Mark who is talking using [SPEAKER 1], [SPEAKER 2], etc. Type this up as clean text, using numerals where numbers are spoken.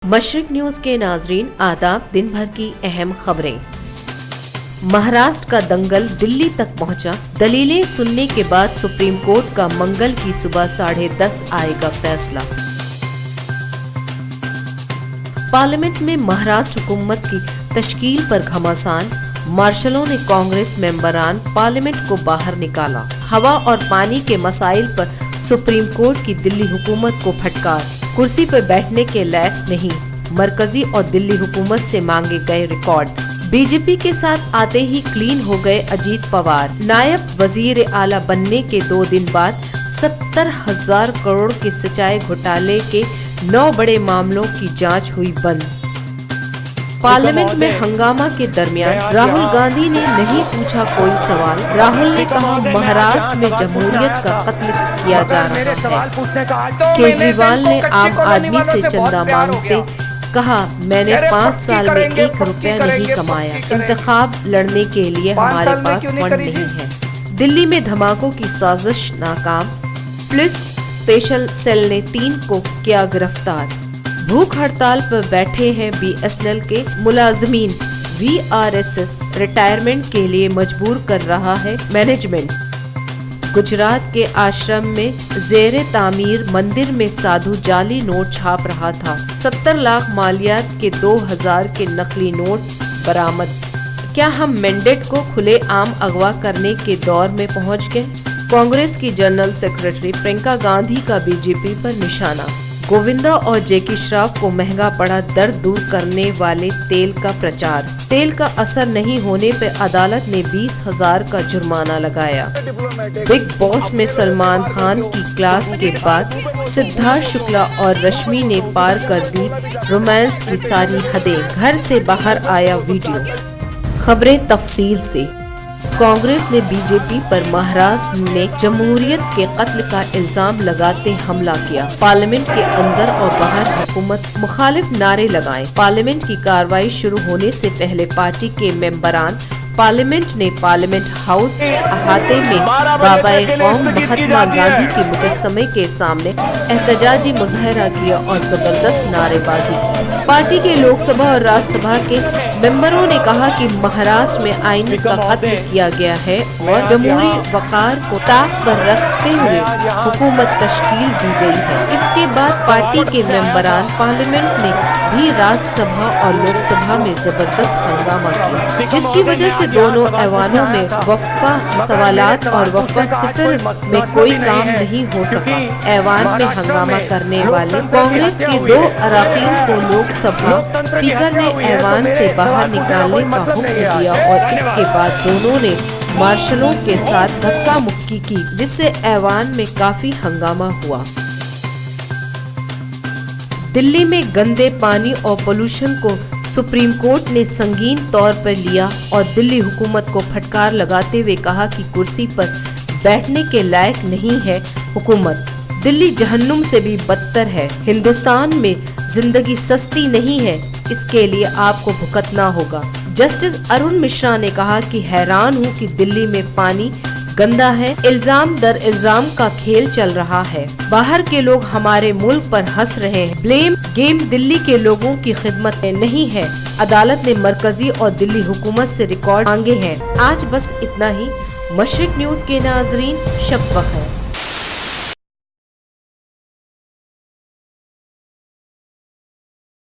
[SPEAKER 1] मशरिक news के नाजरीन आदाब। दिन भर की अहम खबरें। महाराष्ट्र का दंगल दिल्ली तक पहुंचा। दलीलें सुनने के बाद सुप्रीम कोर्ट का मंगल की सुबह 10:30 आएगा फैसला। पार्लियामेंट में महाराष्ट्र हुकूमत की तश्कील पर घमासान। मार्शलों ने कांग्रेस मेंबरान पार्लियामेंट को बाहर निकाला। हवा और पानी के मसाइल पर सुप्रीम कोर्ट की दिल्ली हुकूमत को फटकार। कुर्सी पर बैठने के लायक नहीं, मरकजी और दिल्ली हुकूमत से मांगे गए रिकॉर्ड। बीजेपी के साथ आते ही क्लीन हो गए अजीत पवार। नायब वजीर आला बनने के 2 दिन बाद 70,000 करोड़ के सिंचाई घोटाले के 9 बड़े मामलों की जांच हुई बंद। पार्लियामेंट में हंगामा के दरमियान राहुल गांधी ने नहीं पूछा कोई सवाल। राहुल ने कहा महाराष्ट्र में जमहूरियत का कत्ल किया जा रहा है। केजरीवाल ने आम आदमी से चंदा मांगते कहा मैंने 5 साल में 1 रुपया नहीं कमाया। इंतखाब लड़ने के लिए हमारे पास फंड नहीं है। दिल्ली में धमाकों की साजिश नाकाम। पुलिस स्पेशल सेल ने 3 को किया गिरफ्तार। भूख हड़ताल पर बैठे हैं बीएसएनएल के मुलाजमीन। वीआरएसएस रिटायरमेंट के लिए मजबूर कर रहा है मैनेजमेंट। गुजरात के आश्रम में जेरे तामीर मंदिर में साधु जाली नोट छाप रहा था। 70 लाख मालियात के 2000 के नकली नोट बरामद। क्या हम मैंडेट को खुले आम अगवा करने के दौर में पहुंच गए? कांग्रेस की जनरल सेक्रेटरी प्रियंका गांधी का बीजेपी पर निशाना। गोविंदा और जैकी श्रॉफ को महंगा पड़ा दर्द दूर करने वाले तेल का प्रचार। तेल का असर नहीं होने पर अदालत ने 20,000 का जुर्माना लगाया। बिग बॉस में सलमान खान की क्लास के बाद सिद्धार्थ शुक्ला और रश्मि ने पार कर दी रोमांस की सारी हदें। घर से बाहर आया वीडियो। खबरें तफसील से। कांग्रेस ने बीजेपी पर महाराष्ट्र में जमहूरियत के कत्ल का इल्जाम लगाते हमला किया। पार्लियामेंट के अंदर और बाहर हुकूमत मुखालिफ नारे लगाए। पार्लियामेंट की कार्रवाई शुरू होने से पहले पार्टी के मेंबरान पार्लियामेंट ने पार्लियामेंट हाउस अहाते में बाबाए कौम महात्मा गांधी के मुजस्समे के सामने एहतजाजी मुजाहरा किया और जबरदस्त नारेबाजी की। पार्टी के लोकसभा और राज्यसभा के मेंबरों ने कहा कि महाराष्ट्र में आइन का कत्ल किया गया है और जमहूरी वकार को ताक पर रखते हुए हुकूमत तश्कील दी गई है। इसके बाद पार्टी के मेंबरान पार्लियामेंट ने भी राज्यसभा और लोकसभा में जबरदस्त हंगामा किया, जिसकी वजह से दोनों ऐवानों में वफ़ा सवालात और वफ़ा सिफर में कोई काम नहीं हो सका। ऐवान में हंगामा करने वाले कांग्रेस के 2 अरकान को लोकसभा स्पीकर ने ऐवान से बाहर निकालने का हुक्म दिया और इसके बाद दोनों ने मार्शलों के साथ धक्का मुक्की की, जिससे ऐवान में काफी हंगामा हुआ। दिल्ली में गंदे पानी और पोल्यूशन को सुप्रीम कोर्ट ने संगीन तौर पर लिया और दिल्ली हुकूमत को फटकार लगाते हुए कहा कि कुर्सी पर बैठने के लायक नहीं है हुकूमत। दिल्ली जहन्नुम से भी बदतर है। हिंदुस्तान में जिंदगी सस्ती नहीं है, इसके लिए आपको भुगतना होगा। जस्टिस अरुण मिश्रा ने कहा कि हैरान हूँ कि दिल्ली में पानी गंदा है। इल्जाम दर इल्जाम का खेल चल रहा है। बाहर के लोग हमारे मुल्क पर हंस रहे हैं। ब्लेम गेम दिल्ली के लोगों की खिदमत में नहीं है। अदालत ने मरकजी और दिल्ली हुकूमत से रिकॉर्ड मांगे हैं। आज बस इतना ही। मशरिक न्यूज के नाजरीन शब बखैर।